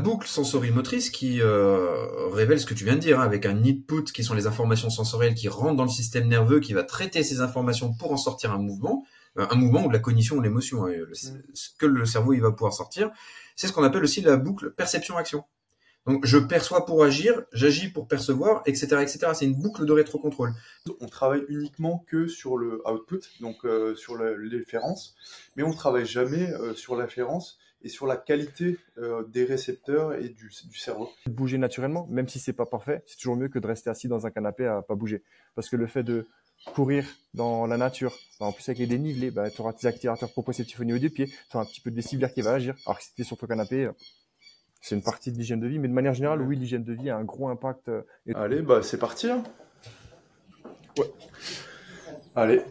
boucle sensorimotrice qui révèle ce que tu viens de dire, hein, avec un input qui sont les informations sensorielles qui rentrent dans le système nerveux, qui va traiter ces informations pour en sortir un mouvement ou de la cognition ou l'émotion, hein, ce que le cerveau il va pouvoir sortir. C'est ce qu'on appelle aussi la boucle perception-action. Donc je perçois pour agir, j'agis pour percevoir, etc., etc. C'est une boucle de rétrocontrôle. On travaille uniquement que sur le output, donc sur l'efférence, mais on travaille jamais sur l'afférence et sur la qualité des récepteurs et du cerveau. Bouger naturellement, même si c'est pas parfait, c'est toujours mieux que de rester assis dans un canapé à pas bouger. Parce que le fait de courir dans la nature, en plus avec les dénivelés, tu auras tes activateurs proprioceptifs au niveau des pieds, tu auras un petit peu de vestibulaire qui va agir. Alors que si tu es sur ton canapé, c'est une partie de l'hygiène de vie, mais de manière générale, oui, l'hygiène de vie a un gros impact. Allez, c'est parti. Hein. Ouais. Allez.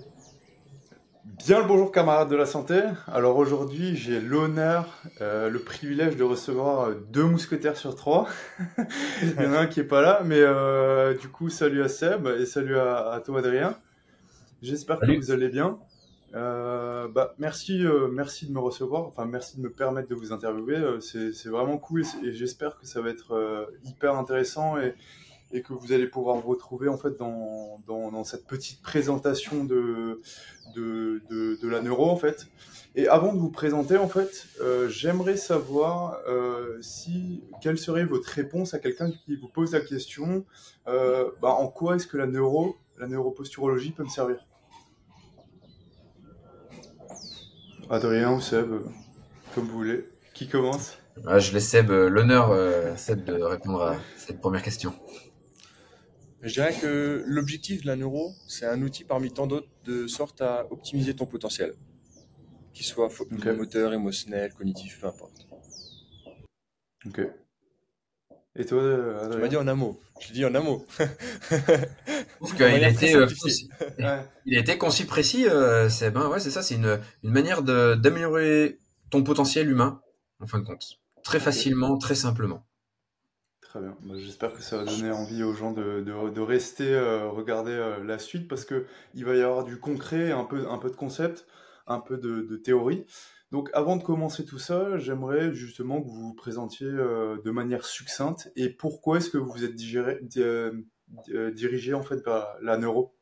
Bien le bonjour camarades de la santé. Alors aujourd'hui, j'ai l'honneur, le privilège de recevoir 2 mousquetaires sur 3. Il y en a un qui est pas là, mais du coup, salut à Seb et salut à toi Adrien. J'espère que vous allez bien. Merci de me recevoir, enfin merci de me permettre de vous interviewer, c'est vraiment cool et j'espère que ça va être hyper intéressant et que vous allez pouvoir vous retrouver en fait dans cette petite présentation de la neuro en fait. Et avant de vous présenter en fait, j'aimerais savoir quelle serait votre réponse à quelqu'un qui vous pose la question en quoi est-ce que la neuroposturologie peut me servir? Adrien ou Seb, comme vous voulez. Qui commence? Je laisse l'honneur, Seb, de répondre à cette première question. Je dirais que l'objectif de la neuro, c'est un outil parmi tant d'autres de sorte à optimiser ton potentiel, qu'il soit moteur, émotionnel, cognitif, peu importe. Ok. Et toi, Adrien? Tu m'as dit en un mot. Je l'ai dit en un mot. Parce qu'il a été concis, précis, Seb. Ouais, c'est ça, c'est une manière d'améliorer ton potentiel humain, en fin de compte. Très facilement, très simplement. Très bien. J'espère que ça va donner envie aux gens de rester regarder la suite parce que il va y avoir du concret, un peu de concept, un peu de théorie. Donc avant de commencer tout ça, j'aimerais justement que vous vous présentiez de manière succincte et pourquoi est-ce que vous vous êtes dirigé en fait vers la neuro?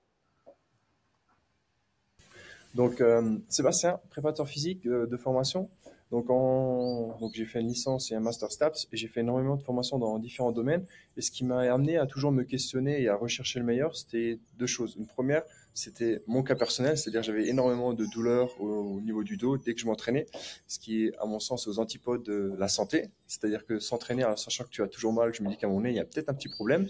Donc Sébastien, préparateur physique de formation. Donc j'ai fait une licence et un master STAPS et j'ai fait énormément de formations dans différents domaines. Et ce qui m'a amené à toujours me questionner et à rechercher le meilleur, c'était 2 choses. Une première, c'était mon cas personnel, c'est-à-dire j'avais énormément de douleurs au niveau du dos dès que je m'entraînais, ce qui est à mon sens aux antipodes de la santé. C'est-à-dire que s'entraîner en sachant que tu as toujours mal, je me dis qu'à mon nez, il y a peut-être un petit problème.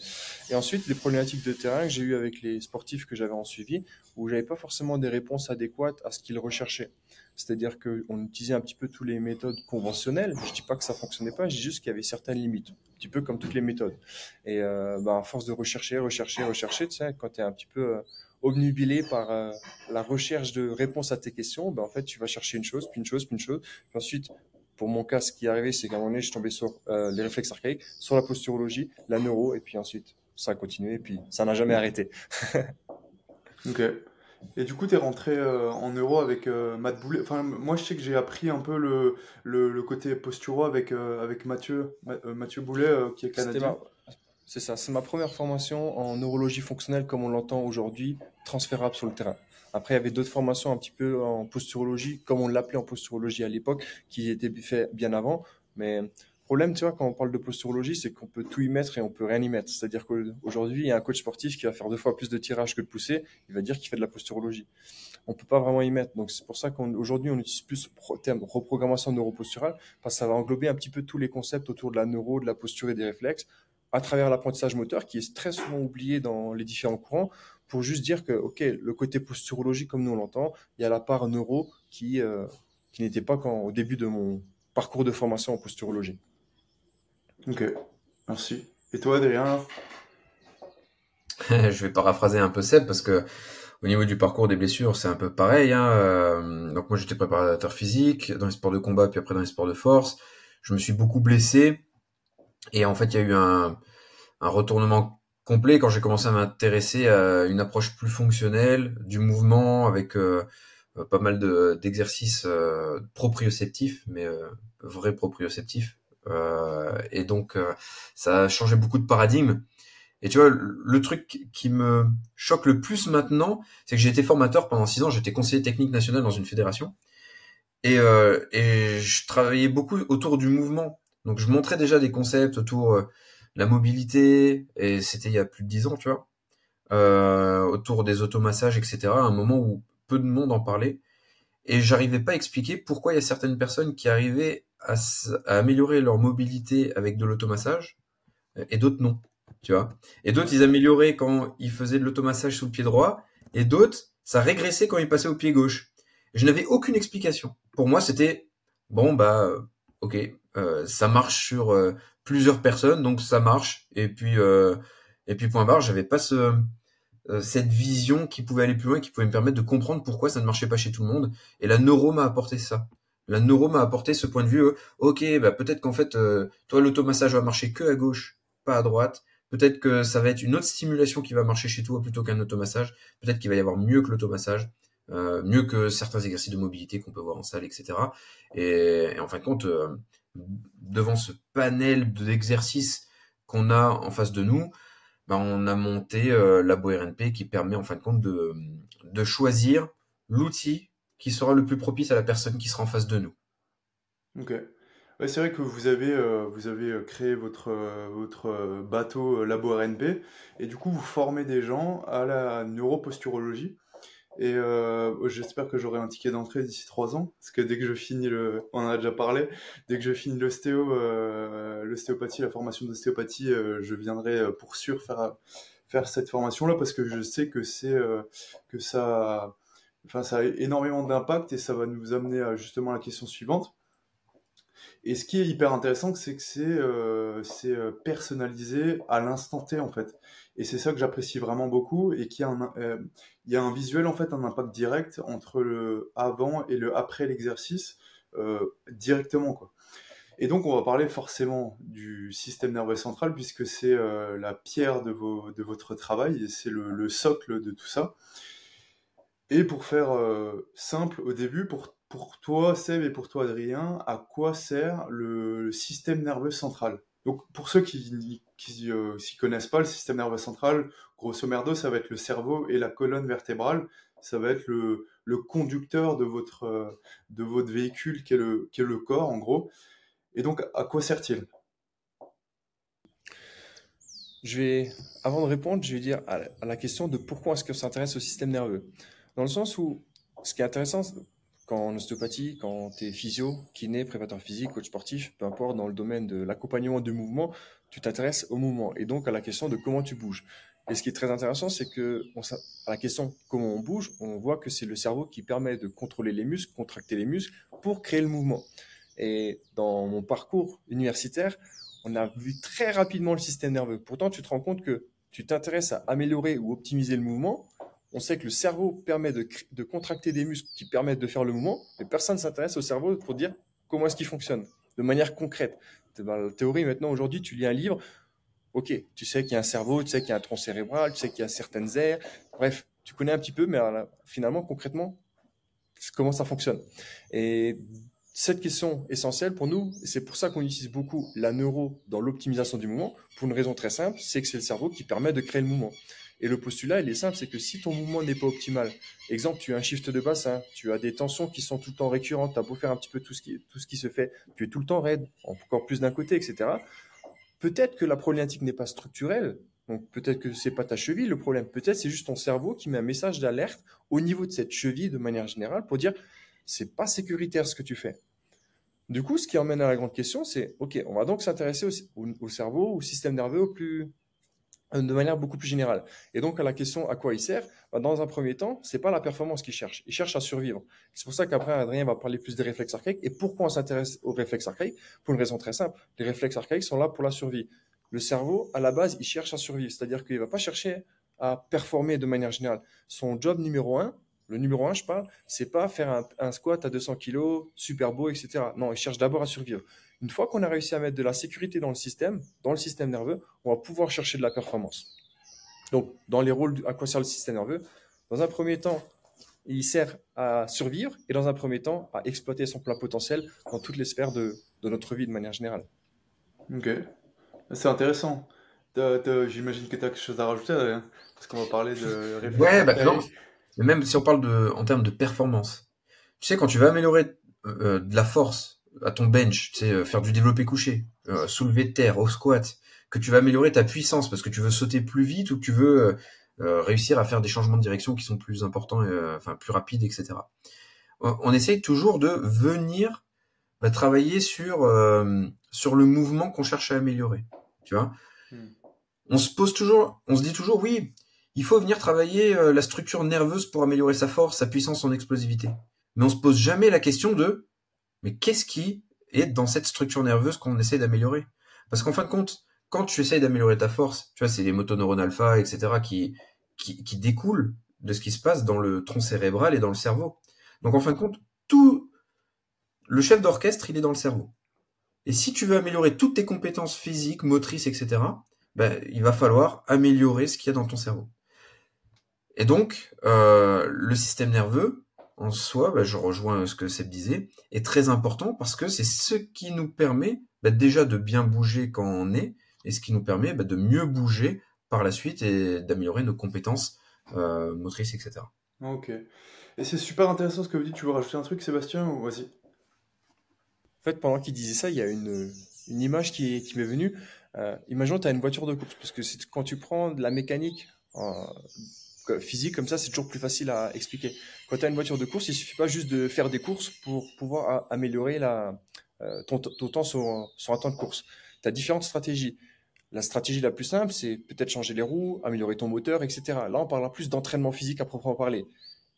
Et ensuite, les problématiques de terrain que j'ai eues avec les sportifs que j'avais en suivi, où j'avais pas forcément des réponses adéquates à ce qu'ils recherchaient. C'est-à-dire qu'on utilisait un petit peu toutes les méthodes conventionnelles. Je dis pas que ça fonctionnait pas, je dis juste qu'il y avait certaines limites, un petit peu comme toutes les méthodes. Et à force de rechercher, tu sais, quand tu es un petit peu obnubilé par la recherche de réponses à tes questions, en fait, tu vas chercher une chose, puis une chose, puis une chose. Puis ensuite, pour mon cas, ce qui est arrivé, c'est qu'à un moment donné, je suis tombé sur les réflexes archaïques, sur la posturologie, la neuro, et puis ensuite, ça a continué, et puis ça n'a jamais arrêté. Ok. Et du coup, tu es rentré en neuro avec Matt Boulet. Enfin, moi, je sais que j'ai appris un peu le côté posturo avec Mathieu Boulet, qui est canadien. C'est ça, c'est ma première formation en neurologie fonctionnelle comme on l'entend aujourd'hui, transférable sur le terrain. Après, il y avait d'autres formations un petit peu en posturologie, comme on l'appelait en posturologie à l'époque, qui étaient faites bien avant. Mais le problème, tu vois, quand on parle de posturologie, c'est qu'on peut tout y mettre et on peut rien y mettre. C'est-à-dire qu'aujourd'hui, il y a un coach sportif qui va faire 2 fois plus de tirage que de poussée, il va dire qu'il fait de la posturologie. On peut pas vraiment y mettre. Donc, c'est pour ça qu'aujourd'hui, on utilise plus le terme reprogrammation neuroposturale, parce que ça va englober un petit peu tous les concepts autour de la neuro, de la posture et des réflexes, à travers l'apprentissage moteur, qui est très souvent oublié dans les différents courants, pour juste dire que, ok, le côté posturologie, comme nous on l'entend, il y a la part neuro qui n'était pas au début de mon parcours de formation en posturologie. Ok, merci. Et toi, Adrien? Je vais paraphraser un peu Seb parce que au niveau du parcours des blessures, c'est un peu pareil. Donc moi, j'étais préparateur physique dans les sports de combat, puis après dans les sports de force. Je me suis beaucoup blessé et en fait, il y a eu un retournement complet quand j'ai commencé à m'intéresser à une approche plus fonctionnelle du mouvement avec pas mal d'exercices proprioceptifs, mais vrais proprioceptifs, Et donc, ça a changé beaucoup de paradigmes. Et tu vois, le truc qui me choque le plus maintenant, c'est que j'ai été formateur pendant 6 ans, j'étais conseiller technique national dans une fédération. Et je travaillais beaucoup autour du mouvement. Donc je montrais déjà des concepts autour de la mobilité, et c'était il y a plus de 10 ans, tu vois, autour des automassages, etc. À un moment où peu de monde en parlait. Et j'arrivais pas à expliquer pourquoi il y a certaines personnes qui arrivaient à améliorer leur mobilité avec de l'automassage, et d'autres non, tu vois. Et d'autres, ils amélioraient quand ils faisaient de l'automassage sous le pied droit, et d'autres, ça régressait quand ils passaient au pied gauche. Je n'avais aucune explication. Pour moi, c'était bon, bah, ok, ça marche sur plusieurs personnes, donc ça marche. Et puis point barre. J'avais pas cette vision qui pouvait aller plus loin, qui pouvait me permettre de comprendre pourquoi ça ne marchait pas chez tout le monde. Et la neuro m'a apporté ça. La neuro m'a apporté ce point de vue. Ok, bah peut-être qu'en fait, toi, l'automassage va marcher que à gauche, pas à droite. Peut-être que ça va être une autre stimulation qui va marcher chez toi plutôt qu'un automassage. Peut-être qu'il va y avoir mieux que l'automassage, mieux que certains exercices de mobilité qu'on peut voir en salle, etc. Et en fin de compte, devant ce panel d'exercices qu'on a en face de nous, ben, on a monté Labo RNP qui permet en fin de compte de choisir l'outil qui sera le plus propice à la personne qui sera en face de nous. Ok. Ouais, c'est vrai que vous avez créé votre bateau Labo RNP et du coup vous formez des gens à la neuroposturologie. Et j'espère que j'aurai un ticket d'entrée d'ici 3 ans, parce que dès que je finis on en a déjà parlé, dès que je finis l'ostéopathie, la formation d'ostéopathie, je viendrai pour sûr faire cette formation-là, parce que je sais que ça, enfin, ça a énormément d'impact et ça va nous amener à justement la question suivante. Et ce qui est hyper intéressant, c'est que c'est personnalisé à l'instant T en fait. Et c'est ça que j'apprécie vraiment beaucoup et il y a un visuel en fait, un impact direct entre le avant et le après l'exercice directement quoi. Et donc on va parler forcément du système nerveux central puisque c'est la pierre de votre travail et c'est le socle de tout ça. Et pour faire simple au début, pour toi Seb et pour toi Adrien, à quoi sert le système nerveux central? Donc pour ceux qui s'y connaissent pas, le système nerveux central, grosso merdo, ça va être le cerveau et la colonne vertébrale, ça va être le conducteur de votre véhicule qui est le corps en gros. Et donc à quoi sert-il? Je vais, avant de répondre, je vais dire à la question de pourquoi est-ce qu'on s'intéresse au système nerveux. Dans le sens où, ce qui est intéressant, quand en ostéopathie, quand tu es physio, kiné, préparateur physique, coach sportif, peu importe, dans le domaine de l'accompagnement du mouvement, tu t'intéresses au mouvement et donc à la question de comment tu bouges. Et ce qui est très intéressant, c'est que à la question comment on bouge, on voit que c'est le cerveau qui permet de contrôler les muscles, contracter les muscles pour créer le mouvement. Et dans mon parcours universitaire, on a vu très rapidement le système nerveux. Pourtant, tu te rends compte que tu t'intéresses à améliorer ou optimiser le mouvement. On sait que le cerveau permet de contracter des muscles qui permettent de faire le mouvement, mais personne ne s'intéresse au cerveau pour dire comment est-ce qu'il fonctionne de manière concrète. Dans la théorie, maintenant, aujourd'hui, tu lis un livre, ok, tu sais qu'il y a un cerveau, tu sais qu'il y a un tronc cérébral, tu sais qu'il y a certaines aires, bref, tu connais un petit peu, mais finalement, concrètement, comment ça fonctionne. Et cette question essentielle pour nous, et c'est pour ça qu'on utilise beaucoup la neuro dans l'optimisation du mouvement, pour une raison très simple, c'est que c'est le cerveau qui permet de créer le mouvement. Et le postulat, il est simple, c'est que si ton mouvement n'est pas optimal, exemple, tu as un shift de bassin, tu as des tensions qui sont tout le temps récurrentes, tu as beau faire un petit peu tout ce qui se fait, tu es tout le temps raide, encore plus d'un côté, etc. Peut-être que la problématique n'est pas structurelle, donc peut-être que c'est pas ta cheville le problème, peut-être c'est juste ton cerveau qui met un message d'alerte au niveau de cette cheville de manière générale pour dire c'est pas sécuritaire ce que tu fais. Du coup, ce qui emmène à la grande question, c'est ok, on va donc s'intéresser au cerveau, au système nerveux de manière beaucoup plus générale. Et donc à la question à quoi il sert, dans un premier temps, c'est pas la performance qu'il cherche, il cherche à survivre. C'est pour ça qu'après Adrien va parler plus des réflexes archaïques. Et pourquoi on s'intéresse aux réflexes archaïques? Pour une raison très simple, les réflexes archaïques sont là pour la survie. Le cerveau, à la base, il cherche à survivre, c'est-à-dire qu'il va pas chercher à performer de manière générale. Son job numéro un, le numéro un, je parle, c'est pas faire un squat à 200 kilos, super beau, etc. Non, il cherche d'abord à survivre. Une fois qu'on a réussi à mettre de la sécurité dans le système nerveux, on va pouvoir chercher de la performance. Donc, dans les rôles, à quoi sert le système nerveux? Dans un premier temps, il sert à survivre et dans un premier temps, à exploiter son plein potentiel dans toutes les sphères de notre vie de manière générale. Ok, c'est intéressant. J'imagine que tu as quelque chose à rajouter, parce qu'on va parler de Ouais, réflexion bah non. théorique. Mais même si on parle en termes de performance, tu sais, quand tu vas améliorer de la force à ton bench, tu sais, faire du développé couché, soulever de terre, au squat, que tu vas améliorer ta puissance parce que tu veux sauter plus vite ou que tu veux réussir à faire des changements de direction qui sont plus importants, enfin plus rapides, etc. On essaye toujours de venir travailler sur le mouvement qu'on cherche à améliorer. Tu vois, Hmm. on se dit toujours, oui, il faut venir travailler la structure nerveuse pour améliorer sa force, sa puissance, son explosivité. Mais on se pose jamais la question de, mais qu'est-ce qui est dans cette structure nerveuse qu'on essaie d'améliorer? Parce qu'en fin de compte, quand tu essayes d'améliorer ta force, tu vois, c'est les motoneurones alpha, etc., qui découlent de ce qui se passe dans le tronc cérébral et dans le cerveau. Donc en fin de compte, tout le chef d'orchestre, il est dans le cerveau. Et si tu veux améliorer toutes tes compétences physiques, motrices, etc., ben, il va falloir améliorer ce qu'il y a dans ton cerveau. Et donc, le système nerveux, en soi, ben, je rejoins ce que Seb disait, est très important parce que c'est ce qui nous permet déjà de bien bouger quand on est, et ce qui nous permet de mieux bouger par la suite et d'améliorer nos compétences motrices, etc. Ok. Et c'est super intéressant ce que vous dites. Tu veux rajouter un truc, Sébastien, ou vas-y? En fait, pendant qu'il disait ça, il y a une image qui m'est venue. Imaginons tu as une voiture de course, parce que quand tu prends de la mécanique physique comme ça, c'est toujours plus facile à expliquer. Quand tu as une voiture de course, il suffit pas juste de faire des courses pour pouvoir améliorer ton temps sur un temps de course. Tu as différentes stratégies. La stratégie la plus simple, c'est peut-être changer les roues, améliorer ton moteur, etc. Là, on parle plus d'entraînement physique à proprement parler.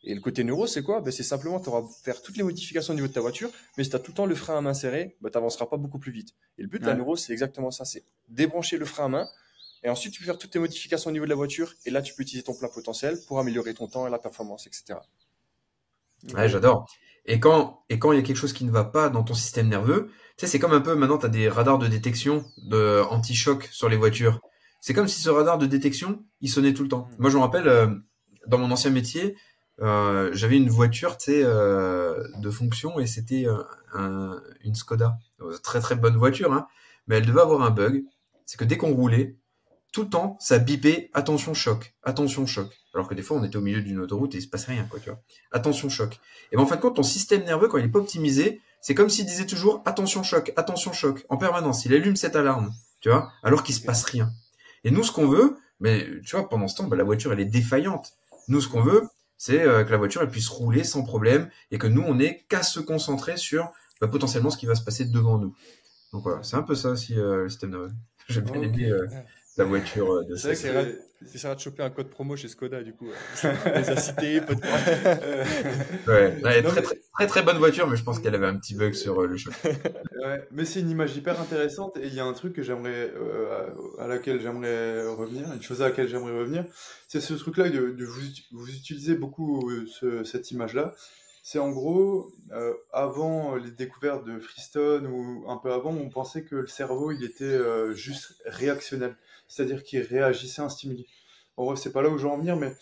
Et le côté neuro, c'est quoi? Ben, c'est simplement, tu auras faire toutes les modifications au niveau de ta voiture, mais si tu as tout le temps le frein à main serré, ben, tu n'avanceras pas beaucoup plus vite. Et le but de la Ouais. neuro, c'est exactement ça, c'est débrancher le frein à main, et ensuite tu peux faire toutes tes modifications au niveau de la voiture, et là tu peux utiliser ton plein potentiel pour améliorer ton temps et la performance, etc. Ok. Ouais, j'adore. Et quand il y a quelque chose qui ne va pas dans ton système nerveux, tu sais, c'est comme un peu, maintenant, tu as des radars de détection de anti-choc sur les voitures. C'est comme si ce radar de détection, il sonnait tout le temps. Mhm. Moi, je me rappelle, dans mon ancien métier, j'avais une voiture, tu sais, de fonction et c'était une Skoda. Très très bonne voiture, hein, mais elle devait avoir un bug. C'est que dès qu'on roulait, tout le temps, ça bipait attention choc, attention choc. Alors que des fois, on était au milieu d'une autoroute et il se passait rien, quoi, tu vois. Attention choc. Et ben, en fin de compte, ton système nerveux, quand il est pas optimisé, c'est comme s'il disait toujours attention choc, en permanence. Il allume cette alarme, tu vois, alors qu'il se Ok. passe rien. Et nous, ce qu'on veut, mais tu vois, pendant ce temps, la voiture, elle est défaillante. Nous, ce qu'on veut, c'est que la voiture, elle puisse rouler sans problème et que nous, on n'ait qu'à se concentrer sur potentiellement ce qui va se passer devant nous. Donc voilà, c'est un peu ça aussi le système nerveux. J'ai bien Ok. aimé la voiture de C'est vrai que Seb. T'essaieras de choper un code promo chez Skoda, du coup. On les a cités, pas de... Ouais, ouais, Non très, mais très, très très bonne voiture, mais je pense qu'elle avait un petit bug sur le choc. ouais, mais c'est une image hyper intéressante et il y a un truc que j'aimerais à laquelle j'aimerais revenir, une chose à laquelle j'aimerais revenir, c'est ce truc-là de vous utilisez beaucoup cette image-là. C'est en gros avant les découvertes de Freestone ou un peu avant, on pensait que le cerveau il était juste réactionnel, c'est-à-dire qu'il réagissait à un stimuli. En vrai, c'est pas là où je veux en venir, mais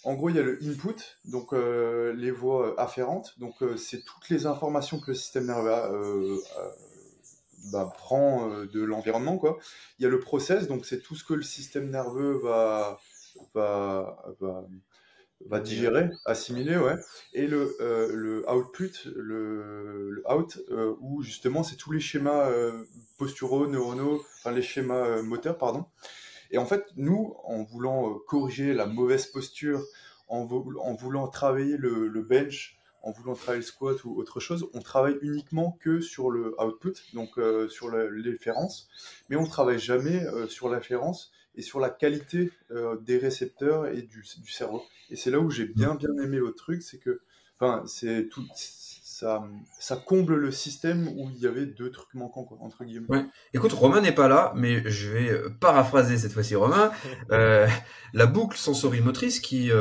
en gros, il y a le input, donc les voies afférentes, donc c'est toutes les informations que le système nerveux prend de l'environnement, quoi. Il y a le process, donc c'est tout ce que le système nerveux va, va, va Intégrer. digérer, assimiler, ouais. Et le output, le out, où justement c'est tous les schémas posturaux, neuronaux, enfin les schémas moteurs, pardon. Et en fait, nous, en voulant corriger la mauvaise posture, en voulant travailler le bench, en voulant travailler le squat ou autre chose, on travaille uniquement que sur le output, donc sur l'efférence, mais on ne travaille jamais sur l'afférence et sur la qualité des récepteurs et du cerveau. Et c'est là où j'ai bien aimé votre truc, c'est que, enfin, c'est tout, ça comble le système où il y avait deux trucs manquants, quoi, entre guillemets. Ouais. Écoute, Romain n'est pas là, mais je vais paraphraser cette fois-ci Romain. Euh, la boucle sensorimotrice qui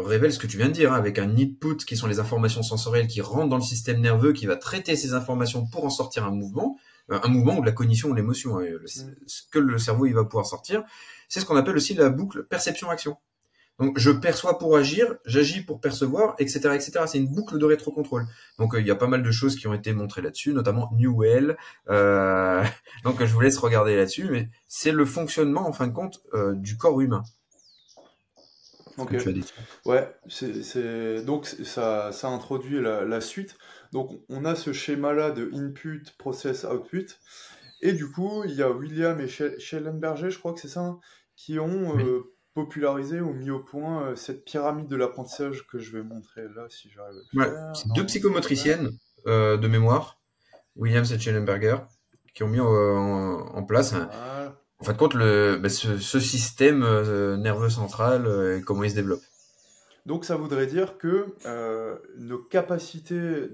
révèle ce que tu viens de dire, hein, avec un input qui sont les informations sensorielles qui rentrent dans le système nerveux, qui va traiter ces informations pour en sortir un mouvement ou de la cognition ou l'émotion, hein, ce que le cerveau il va pouvoir sortir. C'est ce qu'on appelle aussi la boucle perception-action. Donc, je perçois pour agir, j'agis pour percevoir, etc., etc. C'est une boucle de rétrocontrôle. Donc, il y a pas mal de choses qui ont été montrées là-dessus, notamment Newell. Euh, donc, je vous laisse regarder là-dessus, mais c'est le fonctionnement, en fin de compte, du corps humain. Ok. Que tu as dit. Ouais, donc ça introduit la suite. Donc on a ce schéma-là de input, process, output. Et du coup, il y a William et Schellenberger, je crois que c'est ça, hein, qui ont Oui. popularisé ou mis au point cette pyramide de l'apprentissage que je vais montrer là, si j'arrive à le Ouais. faire. C'est deux Normalement, ça devrait. psychomotriciennes de mémoire, Williams et Schellenberger, qui ont mis en place Voilà. en fin de compte ce système nerveux central et comment il se développe. Donc ça voudrait dire que nos capacités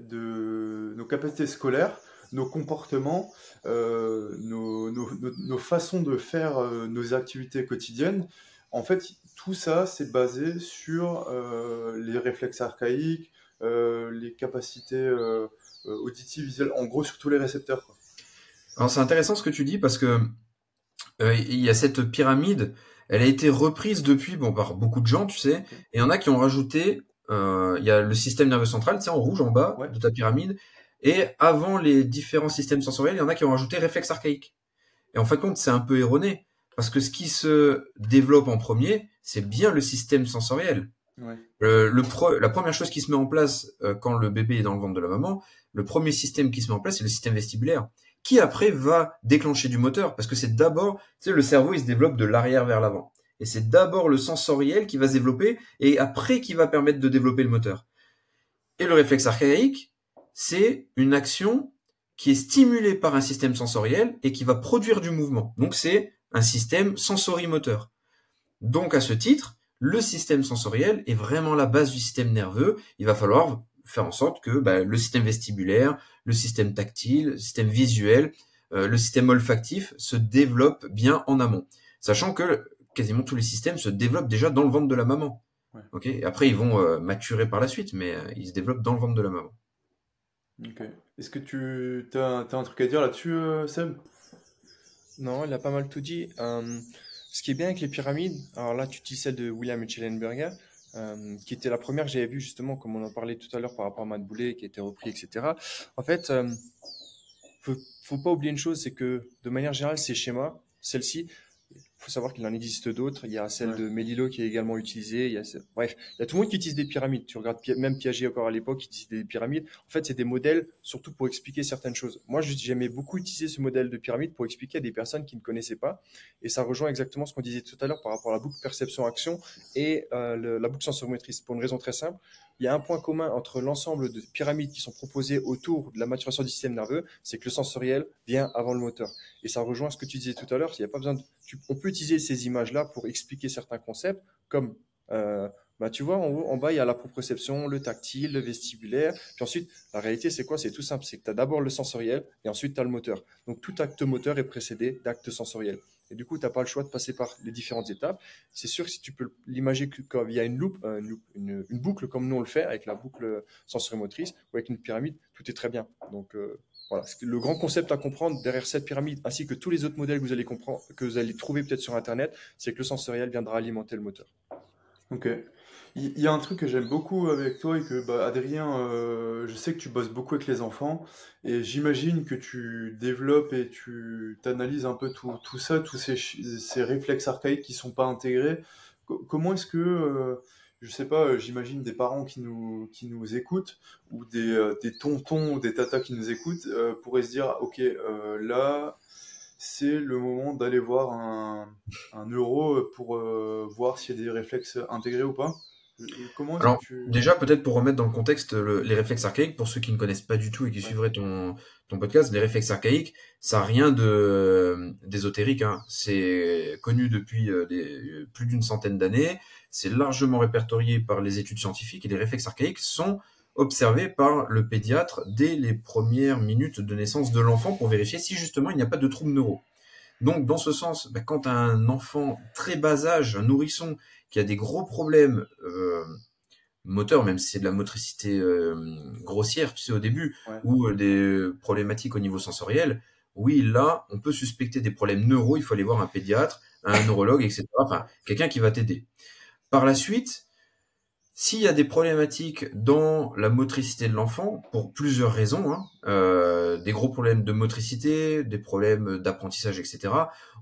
scolaires, nos comportements, nos façons de faire nos activités quotidiennes, en fait, tout ça, c'est basé sur les réflexes archaïques, les capacités auditives, visuelles, en gros sur tous les récepteurs, quoi. Alors c'est intéressant ce que tu dis parce que il y a cette pyramide, elle a été reprise depuis par beaucoup de gens, tu sais, Ok. et il y en a qui ont rajouté, il y a le système nerveux central, tu sais, en rouge en bas Ouais. de ta pyramide, et avant les différents systèmes sensoriels, il y en a qui ont rajouté réflexe archaïque. Et en fin de compte, c'est un peu erroné, parce que ce qui se développe en premier, c'est bien le système sensoriel. Ouais. La première chose qui se met en place quand le bébé est dans le ventre de la maman, le premier système qui se met en place, c'est le système vestibulaire, qui après va déclencher du moteur, parce que c'est d'abord, tu sais, le cerveau, il se développe de l'arrière vers l'avant. Et c'est d'abord le sensoriel qui va se développer, et après qui va permettre de développer le moteur. Et le réflexe archaïque, c'est une action qui est stimulée par un système sensoriel et qui va produire du mouvement. Donc c'est un système sensorimoteur. Donc à ce titre, le système sensoriel est vraiment la base du système nerveux. Il va falloir faire en sorte que le système vestibulaire, le système tactile, le système visuel, le système olfactif se développent bien en amont. Sachant que quasiment tous les systèmes se développent déjà dans le ventre de la maman. Ouais. Okay, et après, ils vont maturer par la suite, mais ils se développent dans le ventre de la maman. Ok. Est-ce que tu as un truc à dire là-dessus, Seb? Non, il a pas mal tout dit. Ce qui est bien avec les pyramides, alors là, tu dis celle de William Schellenberger, qui était la première que j'avais vue justement, comme on en parlait tout à l'heure par rapport à Matt Boulet, qui a été repris, etc. En fait, faut pas oublier une chose, c'est que de manière générale, ces schémas, celle-ci, il faut savoir qu'il en existe d'autres. Il y a celle Ouais. de Melillo qui est également utilisée. Bref, il y a tout le monde qui utilise des pyramides. Tu regardes même Piaget encore à l'époque, il utilisait des pyramides. En fait, c'est des modèles surtout pour expliquer certaines choses. Moi, j'aimais beaucoup utiliser ce modèle de pyramide pour expliquer à des personnes qui ne connaissaient pas. Et ça rejoint exactement ce qu'on disait tout à l'heure par rapport à la boucle perception-action et la boucle sensorimotrice. Pour une raison très simple, il y a un point commun entre l'ensemble de pyramides qui sont proposées autour de la maturation du système nerveux, c'est que le sensoriel vient avant le moteur. Et ça rejoint ce que tu disais tout à l'heure, il n'y a pas besoin on peut utiliser ces images-là pour expliquer certains concepts, comme, tu vois, en haut, en bas, il y a la proprioception, le tactile, le vestibulaire. Puis ensuite, la réalité, c'est quoi? C'est tout simple, c'est que tu as d'abord le sensoriel et ensuite tu as le moteur. Donc tout acte moteur est précédé d'acte sensoriel. Et du coup, tu n'as pas le choix de passer par les différentes étapes. C'est sûr que si tu peux l'imaginer comme il y a une boucle comme nous on le fait, avec la boucle sensorimotrice ou avec une pyramide, tout est très bien. Donc voilà, le grand concept à comprendre derrière cette pyramide, ainsi que tous les autres modèles que vous allez comprendre, que vous allez trouver peut-être sur Internet, c'est que le sensoriel viendra alimenter le moteur. Ok. Il y a un truc que j'aime beaucoup avec toi et que, Adrien, je sais que tu bosses beaucoup avec les enfants et j'imagine que tu développes et tu t'analyses un peu tout ça, tous ces réflexes archaïques qui sont pas intégrés. Comment est-ce que, je sais pas, j'imagine des parents qui nous écoutent ou des tontons ou des tatas qui nous écoutent pourraient se dire, ok, là, c'est le moment d'aller voir un neuro pour voir s'il y a des réflexes intégrés ou pas. Comment est-ce que Alors, tu... déjà, peut-être pour remettre dans le contexte les réflexes archaïques, pour ceux qui ne connaissent pas du tout et qui Ouais. suivraient ton podcast, les réflexes archaïques, ça n'a rien d'ésotérique, hein. C'est connu depuis plus d'une centaine d'années. C'est largement répertorié par les études scientifiques et les réflexes archaïques sont observés par le pédiatre dès les premières minutes de naissance de l'enfant pour vérifier si justement il n'y a pas de troubles neuraux. Donc, dans ce sens, quand un enfant très bas âge, un nourrisson, qui a des gros problèmes moteurs, même si c'est de la motricité grossière, tu sais, au début, Ouais. ou des problématiques au niveau sensoriel, oui, là, on peut suspecter des problèmes neuro, il faut aller voir un pédiatre, un neurologue, etc. Enfin, quelqu'un qui va t'aider. Par la suite, s'il y a des problématiques dans la motricité de l'enfant, pour plusieurs raisons, hein, des gros problèmes de motricité, des problèmes d'apprentissage, etc.,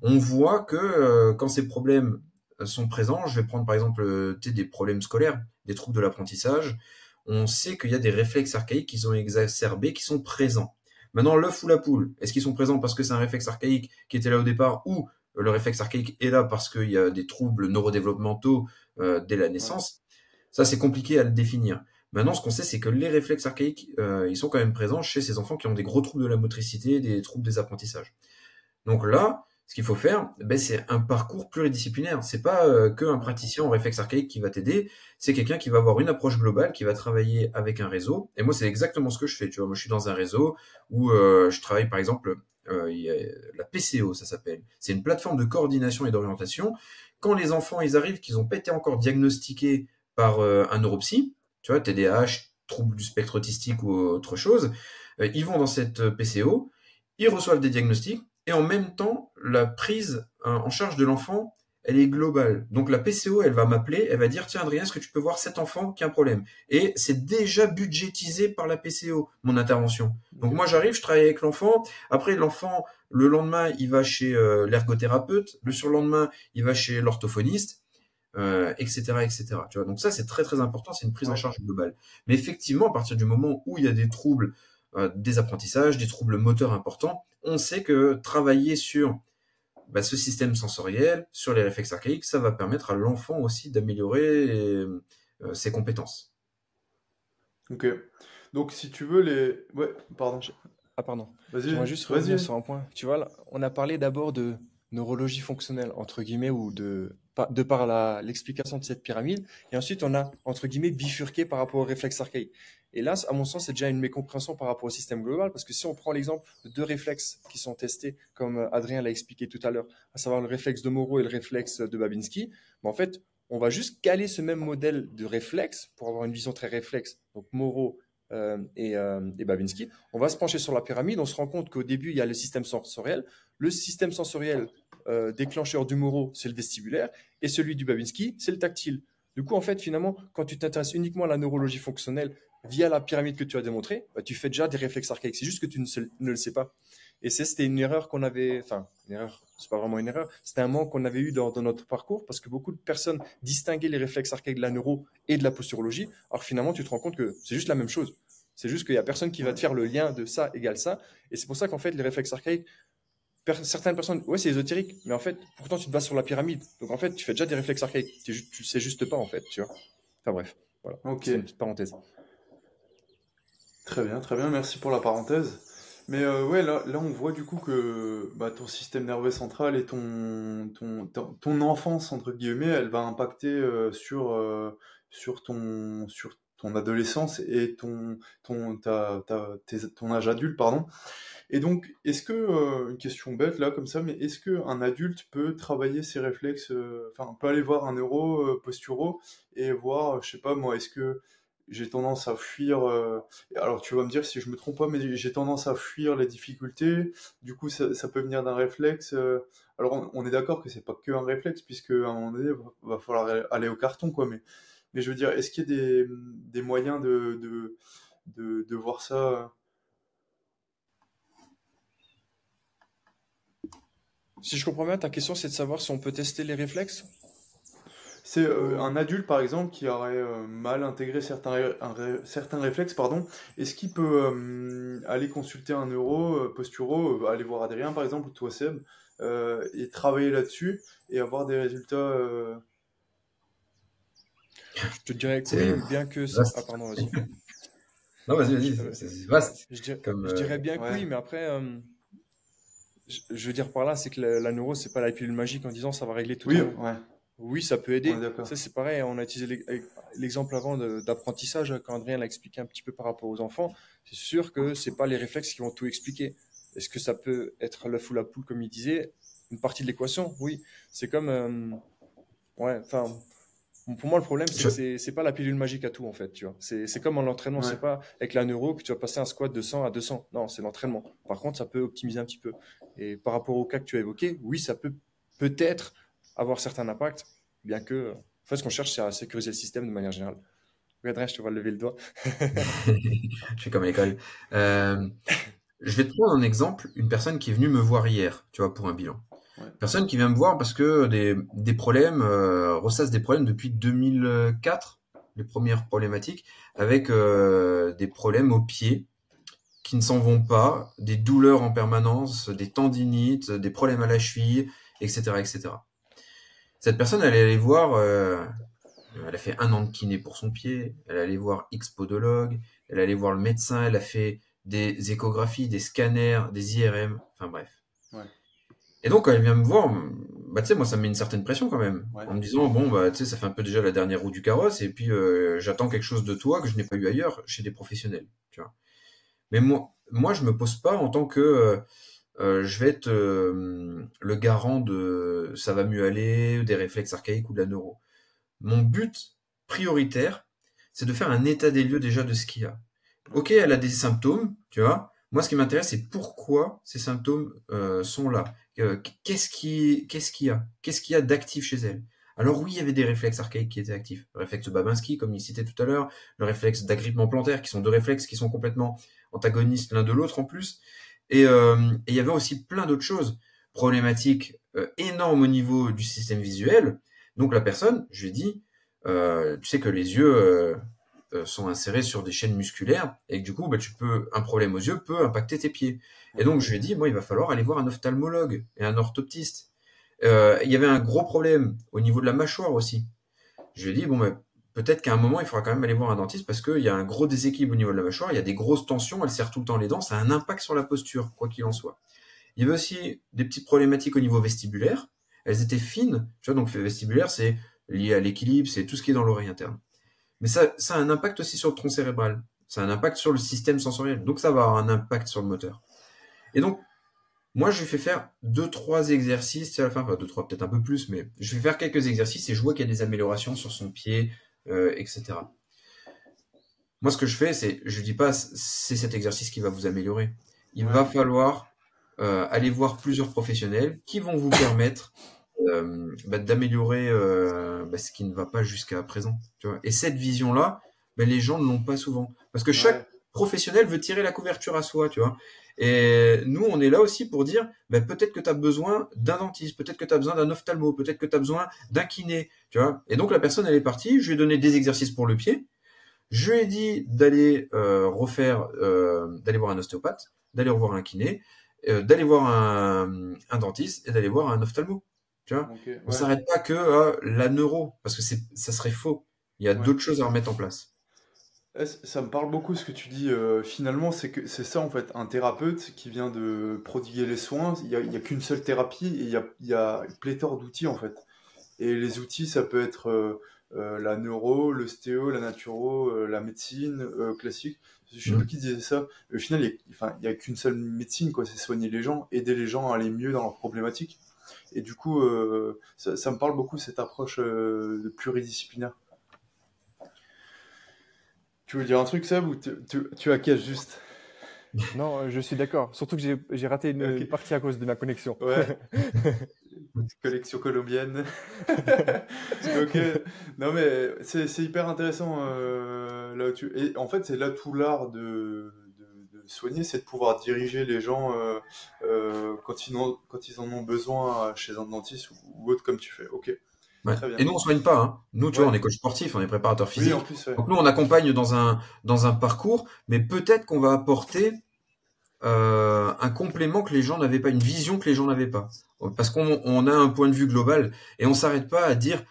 on voit que quand ces problèmes sont présents, je vais prendre par exemple des problèmes scolaires, des troubles de l'apprentissage, on sait qu'il y a des réflexes archaïques qui sont exacerbés, qui sont présents. Maintenant, l'œuf ou la poule, est-ce qu'ils sont présents parce que c'est un réflexe archaïque qui était là au départ, ou le réflexe archaïque est là parce qu'il y a des troubles neurodéveloppementaux dès la naissance? Ça, c'est compliqué à le définir. Maintenant, ce qu'on sait, c'est que les réflexes archaïques, ils sont quand même présents chez ces enfants qui ont des gros troubles de la motricité, des troubles des apprentissages. Donc là, ce qu'il faut faire, c'est un parcours pluridisciplinaire. C'est pas qu'un praticien en réflexe archaïque qui va t'aider, c'est quelqu'un qui va avoir une approche globale, qui va travailler avec un réseau. Et moi, c'est exactement ce que je fais. Tu vois, moi, je suis dans un réseau où je travaille, par exemple, il y a la PCO, ça s'appelle. C'est une plateforme de coordination et d'orientation. Quand les enfants, ils arrivent, qu'ils n'ont pas été encore diagnostiqués par un neuropsy, tu vois, TDAH, trouble du spectre autistique ou autre chose, ils vont dans cette PCO, ils reçoivent des diagnostics, et en même temps, la prise en charge de l'enfant, elle est globale. Donc la PCO, elle va m'appeler, elle va dire, tiens Adrien, est-ce que tu peux voir cet enfant qui a un problème? Et c'est déjà budgétisé par la PCO, mon intervention. Donc moi j'arrive, je travaille avec l'enfant, après l'enfant, le lendemain, il va chez l'ergothérapeute, le surlendemain, il va chez l'orthophoniste, etc., etc. Tu vois, donc ça, c'est très très important, c'est une prise en charge globale. Mais effectivement, à partir du moment où il y a des troubles des apprentissages, des troubles moteurs importants, on sait que travailler sur ce système sensoriel, sur les réflexes archaïques, ça va permettre à l'enfant aussi d'améliorer ses compétences. Ok. Donc, si tu veux, les... Ouais, pardon. Ah, pardon. Vas-y. J'aimerais juste revenir sur un point. Tu vois, là, on a parlé d'abord de neurologie fonctionnelle, entre guillemets, ou de par l'explication de cette pyramide. Et ensuite, on a, entre guillemets, bifurqué par rapport au réflexe archaïque. Et là, à mon sens, c'est déjà une mécompréhension par rapport au système global, parce que si on prend l'exemple de deux réflexes qui sont testés, comme Adrien l'a expliqué tout à l'heure, à savoir le réflexe de Moro et le réflexe de Babinski, en fait, on va juste caler ce même modèle de réflexe pour avoir une vision très réflexe. Donc, Moro et Babinski, on va se pencher sur la pyramide, on se rend compte qu'au début, il y a le système sensoriel. Le système sensoriel déclencheur du Moro, c'est le vestibulaire, et celui du Babinski, c'est le tactile. Du coup, en fait, finalement, quand tu t'intéresses uniquement à la neurologie fonctionnelle via la pyramide que tu as démontrée, tu fais déjà des réflexes archaïques. C'est juste que tu ne le sais pas. Et c'était une erreur qu'on avait, enfin, une erreur, c'est pas vraiment une erreur, c'était un manque qu'on avait eu dans notre parcours parce que beaucoup de personnes distinguaient les réflexes archaïques de la neuro et de la posturologie. Alors finalement, tu te rends compte que c'est juste la même chose. C'est juste qu'il y a personne qui va te faire le lien de ça égale ça. Et c'est pour ça qu'en fait, les réflexes archaïques, certaines personnes, ouais, c'est ésotérique, mais en fait, pourtant, tu te bases sur la pyramide. Donc en fait, tu fais déjà des réflexes archaïques. Tu le sais juste pas, en fait, tu vois. Enfin bref, voilà. Ok. C'est une petite parenthèse. Très bien, merci pour la parenthèse. Mais ouais, là, on voit du coup que ton système nerveux central et ton enfance, entre guillemets, elle va impacter sur ton adolescence et ton âge adulte, pardon. Et donc, est-ce que, une question bête là, comme ça, mais est-ce qu'un adulte peut travailler ses réflexes, enfin, peut aller voir un neuro, posturo, et voir, je sais pas moi, est-ce que j'ai tendance à fuir, alors tu vas me dire si je me trompe pas, mais j'ai tendance à fuir les difficultés, du coup ça peut venir d'un réflexe, alors on est d'accord que c'est pas que un réflexe, puisque à un moment donné, va falloir aller au carton, quoi, mais je veux dire, est-ce qu'il y a des moyens de voir ça? Si je comprends bien, ta question, c'est de savoir si on peut tester les réflexes. C'est un adulte, par exemple, qui aurait mal intégré certains réflexes, pardon. Est-ce qu'il peut aller consulter un neuro, posturo, aller voir Adrien, par exemple, ou toi, Seb, et travailler là-dessus et avoir des résultats Je te dirais que C'est oui, bien que... vaste. Ah, pardon, vas-y. Non, vas-y, Euh, c'est vaste. je dirais bien que ouais, oui, mais après, je veux dire par là, c'est que la neuro, c'est pas la pilule magique en disant ça va régler tout oui, ton... ouais, Oui, ça peut on est aider. d'accord. Ça, c'est pareil. On a utilisé l'exemple avant d'apprentissage, quand Adrien l'a expliqué un petit peu par rapport aux enfants. C'est sûr que c'est pas les réflexes qui vont tout expliquer. Est-ce que ça peut être l'œuf ou la poule, comme il disait? Une partie de l'équation? Oui. C'est comme, ouais, enfin, pour moi, le problème, c'est Je- que c'est pas la pilule magique à tout, en fait, tu vois. C'est comme en entraînement. Ouais. C'est pas avec la neuro que tu vas passer un squat de 100 à 200. Non, c'est l'entraînement. Par contre, ça peut optimiser un petit peu. Et par rapport au cas que tu as évoqué, oui, ça peut peut-être avoir certains impacts, bien que En fait, ce qu'on cherche, c'est à sécuriser le système de manière générale. Regarde, je te vois lever le doigt. Je suis comme à l'école. Euh, je vais te prendre un exemple, une personne qui est venue me voir hier, tu vois, pour un bilan. Ouais. Personne qui vient me voir parce que des problèmes, ressasse des problèmes depuis 2004, les premières problématiques, avec des problèmes aux pieds qui ne s'en vont pas, des douleurs en permanence, des tendinites, des problèmes à la cheville, etc., etc. Cette personne, elle est allée voir, elle a fait 1 an de kiné pour son pied, elle est allée voir X podologue, elle est allée voir le médecin, elle a fait des échographies, des scanners, des IRM, enfin bref. Ouais. Et donc, quand elle vient me voir, bah, tu sais, moi, ça me met une certaine pression quand même. Ouais. En me disant, bon, bah, tu sais, ça fait un peu déjà la dernière roue du carrosse, et puis j'attends quelque chose de toi que je n'ai pas eu ailleurs chez des professionnels, tu vois. Mais moi, je me pose pas en tant que je vais être le garant de ça va mieux aller, des réflexes archaïques ou de la neuro. Mon but prioritaire, c'est de faire un état des lieux déjà de ce qu'il y a. Ok, elle a des symptômes, tu vois. Moi, ce qui m'intéresse, c'est pourquoi ces symptômes sont là. Qu'est-ce qu'il y a? Qu'est-ce qu'il y a d'actif chez elle? Alors oui, il y avait des réflexes archaïques qui étaient actifs. Le réflexe Babinski, comme il citait tout à l'heure, le réflexe d'agrippement plantaire, qui sont deux réflexes qui sont complètement antagonistes l'un de l'autre en plus. Et il y avait aussi plein d'autres choses problématiques énormes au niveau du système visuel. Donc la personne, je lui ai dit, tu sais que les yeux sont insérés sur des chaînes musculaires et que du coup, bah, un problème aux yeux peut impacter tes pieds. Et donc je lui ai dit, moi, il va falloir aller voir un ophtalmologue et un orthoptiste. Il y avait un gros problème au niveau de la mâchoire aussi. Je lui ai dit, bon, bah, peut-être qu'à un moment, il faudra quand même aller voir un dentiste parce qu'il y a un gros déséquilibre au niveau de la mâchoire, il y a des grosses tensions, elle serre tout le temps les dents, ça a un impact sur la posture, quoi qu'il en soit. Il y avait aussi des petites problématiques au niveau vestibulaire. Elles étaient fines, tu vois, donc le vestibulaire, c'est lié à l'équilibre, c'est tout ce qui est dans l'oreille interne. Mais ça a un impact aussi sur le tronc cérébral. Ça a un impact sur le système sensoriel. Donc ça va avoir un impact sur le moteur. Et donc, moi, je lui fais faire 2-3 exercices, à la fin, enfin 2-3, peut-être un peu plus, mais je vais faire quelques exercices et je vois qu'il y a des améliorations sur son pied, etc. Moi, ce que je fais, c'est, je dis pas, c'est cet exercice qui va vous améliorer. Il va falloir aller voir plusieurs professionnels qui vont vous permettre d'améliorer ce qui ne va pas jusqu'à présent. Tu vois. Et cette vision-là, les gens ne l'ont pas souvent. Parce que chaque professionnel veut tirer la couverture à soi, tu vois. Et nous, on est là aussi pour dire, peut-être que tu as besoin d'un dentiste, peut-être que tu as besoin d'un ophtalmo, peut-être que tu as besoin d'un kiné, tu vois. Et donc, la personne, elle est partie, je lui ai donné des exercices pour le pied, je lui ai dit d'aller d'aller voir un ostéopathe, d'aller revoir un kiné, d'aller voir un dentiste et d'aller voir un ophtalmo. Tu vois, on s'arrête pas que à la neuro parce que ça serait faux. Il y a d'autres choses à remettre en place. Ça me parle beaucoup ce que tu dis. Finalement, c'est ça en fait, un thérapeute qui vient de prodiguer les soins. Il y a qu'une seule thérapie et il y a une pléthore d'outils en fait. Et les outils, ça peut être la neuro, l'ostéo, la naturo, la médecine classique. Je sais plus qui disait ça. Au final, il y a qu'une seule médecine, quoi. C'est soigner les gens, aider les gens à aller mieux dans leurs problématiques. Et du coup, ça me parle beaucoup cette approche de pluridisciplinaire. Tu veux dire un truc, Seb, ou tu acquiesces juste? Non, je suis d'accord. Surtout que j'ai raté une partie à cause de ma connexion. Ouais. Connexion colombienne. Ok. Non, mais c'est hyper intéressant là où Et en fait, c'est là tout l'art de soigner, c'est de pouvoir diriger les gens quand ils en ont besoin chez un dentiste ou autre, comme tu fais. Ok. Ouais. Et nous, on soigne pas. Hein. Nous, tu vois, on est coach sportif, on est préparateur physique. Oui, en plus, Donc nous, on accompagne dans un parcours, mais peut-être qu'on va apporter un complément que les gens n'avaient pas, une vision que les gens n'avaient pas. Parce qu'on a un point de vue global et on s'arrête pas à dire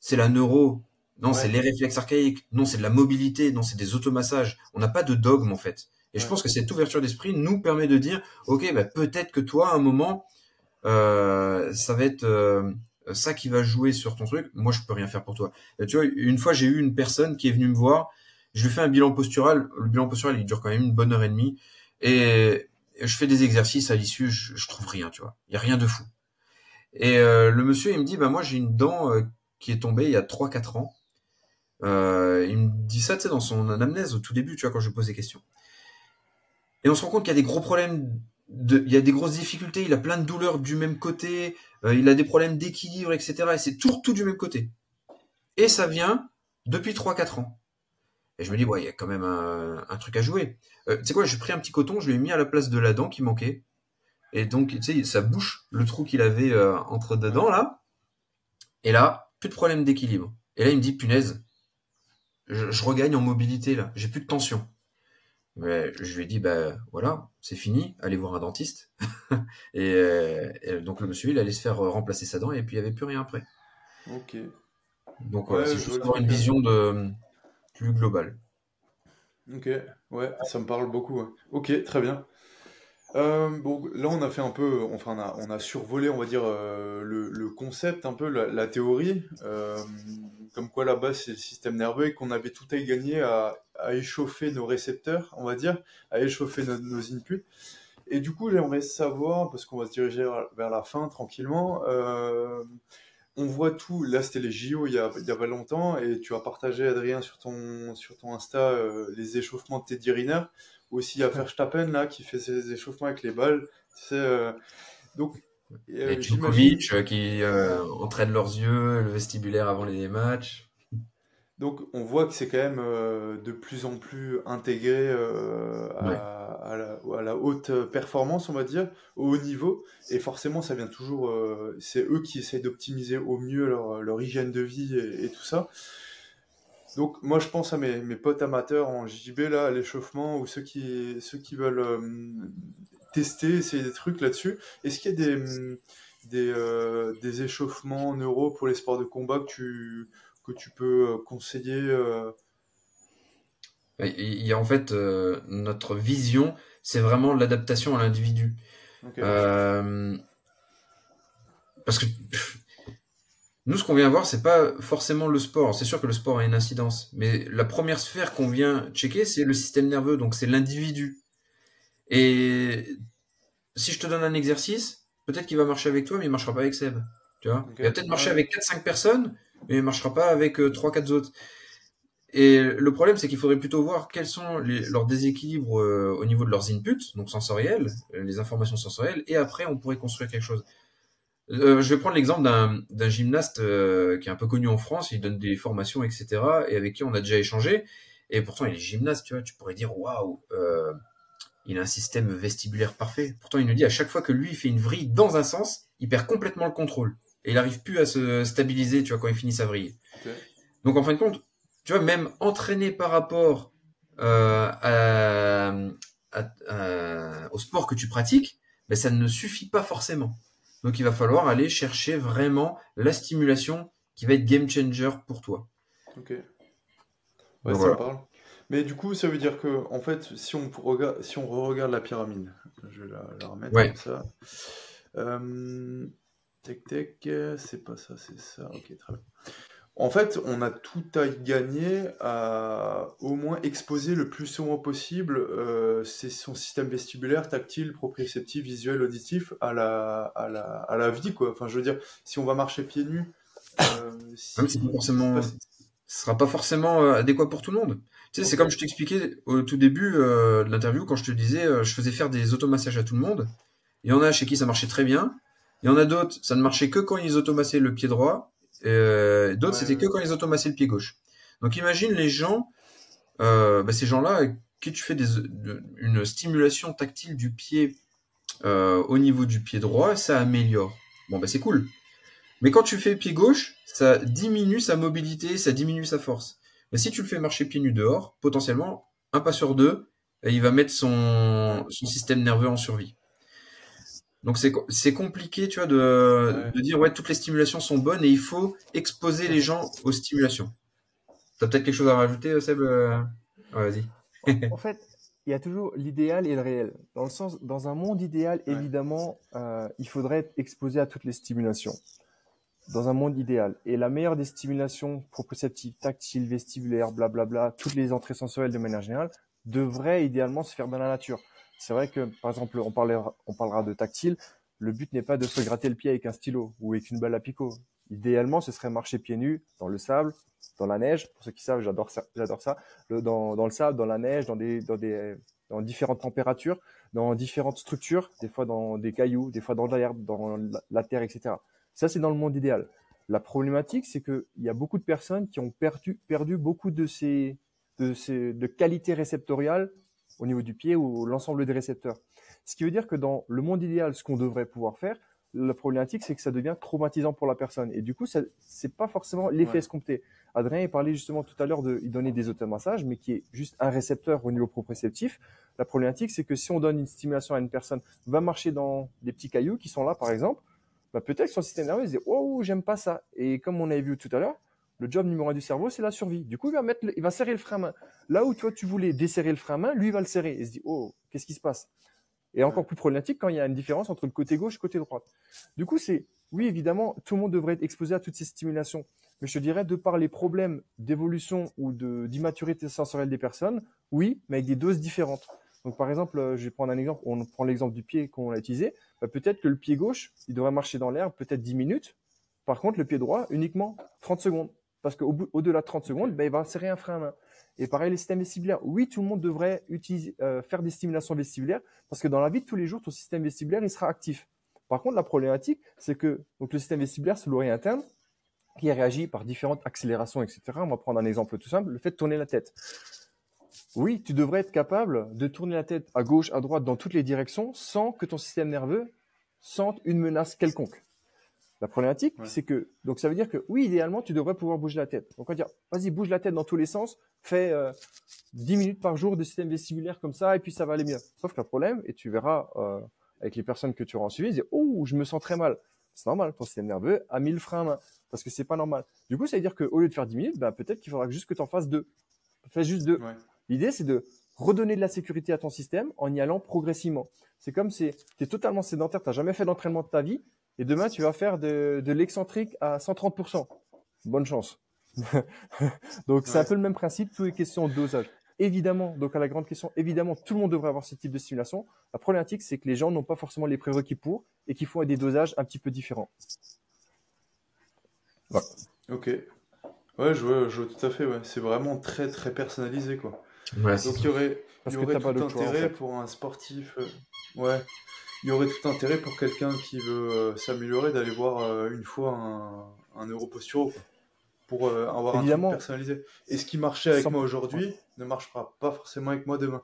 c'est la neuro, non, c'est les réflexes archaïques, non, c'est de la mobilité, non, c'est des automassages. On n'a pas de dogme en fait. Et je pense que cette ouverture d'esprit nous permet de dire ok, peut-être que toi, à un moment, ça va être ça qui va jouer sur ton truc. Moi, je peux rien faire pour toi. Et tu vois, une fois, j'ai eu une personne qui est venue me voir. Je lui fais un bilan postural. Le bilan postural, il dure quand même une bonne heure et demie. Et je fais des exercices à l'issue. Je trouve rien, tu vois. Il y a rien de fou. Et le monsieur, il me dit, moi, j'ai une dent qui est tombée il y a 3-4 ans. Il me dit ça, tu sais, dans son anamnèse au tout début, tu vois, quand je pose des questions. Et on se rend compte qu'il y a des gros problèmes. Il y a des grosses difficultés, il a plein de douleurs du même côté, il a des problèmes d'équilibre, etc. Et c'est tout du même côté. et ça vient depuis 3-4 ans. Et je me dis, ouais, il y a quand même un truc à jouer. Tu sais quoi, j'ai pris un petit coton, je l'ai mis à la place de la dent qui manquait. Et donc, tu sais, ça bouche le trou qu'il avait entre deux dents, là. Et là, plus de problème d'équilibre. Et là, il me dit, punaise, je regagne en mobilité, là. J'ai plus de tension. Mais je lui ai dit, bah voilà, c'est fini, allez voir un dentiste. Et donc le monsieur, il allait se faire remplacer sa dent et puis il n'y avait plus rien après. Ok. Donc voilà, c'est Je vois juste le avoir une truc. vision plus globale. Ok, ouais, ça me parle beaucoup. Ouais. Ok, très bien. Bon, là, on a fait un peu, enfin, on a survolé, on va dire, le concept, un peu, la théorie, comme quoi là-bas, c'est le système nerveux et qu'on avait tout à y gagner à échauffer nos récepteurs, on va dire, à échauffer nos inputs. Et du coup, j'aimerais savoir, parce qu'on va se diriger vers la fin tranquillement, on voit tout, là c'était les JO il y a pas longtemps, et tu as partagé, Adrien, sur ton Insta, les échauffements de Teddy Riner. Aussi, il y a Verstappen, là, qui fait ses échauffements avec les balles. Tu sais, donc, Les j'imagine. Djokovic qui entraînent leurs yeux, le vestibulaire avant les matchs. Donc, on voit que c'est quand même de plus en plus intégré Ouais. à la haute performance, on va dire, au haut niveau. Et forcément, ça vient toujours. C'est eux qui essayent d'optimiser au mieux leur hygiène de vie et tout ça. Donc, moi, je pense à mes potes amateurs en JB, là, à l'échauffement, ou ceux qui veulent tester, essayer des trucs là-dessus. Est-ce qu'il y a des échauffements neuro pour les sports de combat que tu peux conseiller Il y a en fait notre vision, c'est vraiment l'adaptation à l'individu. Ok, Euh, Parce que nous, ce qu'on vient voir, c'est pas forcément le sport. C'est sûr que le sport a une incidence, mais la première sphère qu'on vient checker, c'est le système nerveux, donc c'est l'individu. Et si je te donne un exercice, peut-être qu'il va marcher avec toi, mais il marchera pas avec Seb. Tu vois? ok, Il va peut-être marcher ouais, avec 4-5 personnes, mais il marchera pas avec 3-4 autres. Et le problème, c'est qu'il faudrait plutôt voir quels sont leurs déséquilibres au niveau de leurs inputs, donc sensoriels, les informations sensorielles, et après, on pourrait construire quelque chose. Je vais prendre l'exemple d'un gymnaste qui est un peu connu en France, il donne des formations, etc., et avec qui on a déjà échangé, et pourtant il est gymnaste, tu vois, tu pourrais dire, waouh, il a un système vestibulaire parfait. Pourtant, il nous dit à chaque fois que lui il fait une vrille dans un sens, il perd complètement le contrôle. Et il n'arrive plus à se stabiliser, tu vois, quand il finit sa vrille. ok, Donc en fin de compte, tu vois, même entraîné par rapport au sport que tu pratiques, ben, ça ne suffit pas forcément. Donc il va falloir aller chercher vraiment la stimulation qui va être game changer pour toi. ok. Ouais, Donc ça me voilà. parle. Mais du coup, ça veut dire que, en fait, si on regarde la pyramide, je vais la remettre Ouais. comme ça. Tac, tac, c'est pas ça, c'est ça. Ok, très bien. En fait, on a tout à y gagner à au moins exposer le plus souvent possible c'est son système vestibulaire, tactile, proprioceptif, visuel, auditif à la vie, quoi. Enfin, je veux dire, si on va marcher pieds nus, Même si c'est pas si... forcément, enfin, ce sera pas forcément adéquat pour tout le monde. Tu sais, c'est ok, comme je t'expliquais au tout début de l'interview quand je te disais, je faisais faire des automassages à tout le monde. Il y en a chez qui ça marchait très bien. Il y en a d'autres, ça ne marchait que quand ils automassaient le pied droit. D'autres, ouais, c'était que ouais, quand ils automassaient le pied gauche. Donc imagine les gens, bah, ces gens-là, qui tu fais une stimulation tactile du pied au niveau du pied droit, ça améliore. Bon, bah c'est cool. Mais quand tu fais pied gauche, ça diminue sa mobilité, ça diminue sa force. Mais si tu le fais marcher pieds nus dehors, potentiellement, un pas sur deux, il va mettre ouais, son système nerveux en survie. Donc c'est compliqué, tu vois, ouais. de dire ouais toutes les stimulations sont bonnes et il faut exposer les gens aux stimulations. T'as peut-être quelque chose à rajouter, Seb? Ouais, vas-y. En fait, il y a toujours l'idéal et le réel. Dans le sens, dans un monde idéal, Ouais. évidemment, il faudrait être exposé à toutes les stimulations. Dans un monde idéal. Et la meilleure des stimulations proprioceptives, tactiles, vestibulaires, blablabla, toutes les entrées sensorielles de manière générale, devraient idéalement se faire dans la nature. C'est vrai que, par exemple, on parlera de tactile. Le but n'est pas de se gratter le pied avec un stylo ou avec une balle à picot. Idéalement, ce serait marcher pieds nus dans le sable, dans la neige. Pour ceux qui savent, j'adore ça, j'adore ça. Dans le sable, dans la neige, dans différentes températures, dans différentes structures, des fois dans des cailloux, des fois dans l'herbe, dans la terre, etc. Ça, c'est dans le monde idéal. La problématique, c'est qu'il y a beaucoup de personnes qui ont perdu beaucoup de qualité réceptoriale au niveau du pied ou l'ensemble des récepteurs. Ce qui veut dire que dans le monde idéal, ce qu'on devrait pouvoir faire, la problématique, c'est que ça devient traumatisant pour la personne. Et du coup, c'est pas forcément l'effet escompté. Adrien, il parlait justement tout à l'heure il donnait des automassages, mais qui est juste un récepteur au niveau proprioceptif. La problématique, c'est que si on donne une stimulation à une personne, va marcher dans des petits cailloux qui sont là, par exemple, bah peut-être que son système nerveux, il se dit, oh, j'aime pas ça. Et comme on avait vu tout à l'heure, le job numéro 1 du cerveau, c'est la survie. Du coup, il va serrer le frein à main. Là où toi, tu voulais desserrer le frein à main, lui, il va le serrer. Il se dit, oh, qu'est-ce qui se passe? Et encore plus problématique quand il y a une différence entre le côté gauche et le côté droit. Du coup, oui, évidemment, tout le monde devrait être exposé à toutes ces stimulations. Mais je te dirais, de par les problèmes d'évolution ou d'immaturité sensorielle des personnes, oui, mais avec des doses différentes. Donc, par exemple, je vais prendre un exemple. On prend l'exemple du pied qu'on a utilisé. Bah, peut-être que le pied gauche, il devrait marcher dans l'herbe peut-être 10 minutes. Par contre, le pied droit, uniquement 30 secondes. Parce qu'au-delà de 30 secondes, bah, il va serrer un frein à main. Et pareil, les systèmes vestibulaires. Oui, tout le monde devrait faire des stimulations vestibulaires parce que dans la vie de tous les jours, ton système vestibulaire, il sera actif. Par contre, la problématique, c'est que donc le système vestibulaire, c'est l'oreille interne qui réagit par différentes accélérations, etc. On va prendre un exemple tout simple, le fait de tourner la tête. Oui, tu devrais être capable de tourner la tête à gauche, à droite, dans toutes les directions sans que ton système nerveux sente une menace quelconque. La problématique, c'est que, donc ça veut dire que oui, idéalement, tu devrais pouvoir bouger la tête. Donc on va dire, vas-y, bouge la tête dans tous les sens, fais 10 minutes par jour de système vestibulaire comme ça, et puis ça va aller mieux. Sauf que le problème, et tu verras avec les personnes que tu auras en suivi, ils disent, oh, je me sens très mal. C'est normal, ton système nerveux a mis le frein à main, parce que c'est pas normal. Du coup, ça veut dire qu'au lieu de faire 10 minutes, ben, peut-être qu'il faudra juste que tu en fasses 2. Fais juste 2. Ouais. L'idée, c'est de redonner de la sécurité à ton système en y allant progressivement. C'est comme si tu es totalement sédentaire, tu n'as jamais fait d'entraînement de ta vie, et demain, tu vas faire de l'excentrique à 130%. Bonne chance. Donc, c'est un peu le même principe, tout est question de dosage. Évidemment, donc à la grande question, évidemment, tout le monde devrait avoir ce type de stimulation. La problématique, c'est que les gens n'ont pas forcément les prérequis pour et qu'il faut des dosages un petit peu différents. Voilà. Ok. Ouais, je vois tout à fait. Ouais. C'est vraiment très, très personnalisé, quoi. Ouais, donc, il y aurait tout intérêt pour un sportif. Ouais. Il y aurait tout intérêt pour quelqu'un qui veut s'améliorer d'aller voir une fois un neuroposturo, quoi, pour avoir évidemment un truc personnalisé. Et ce qui marchait avec moi aujourd'hui ne marchera pas forcément avec moi demain.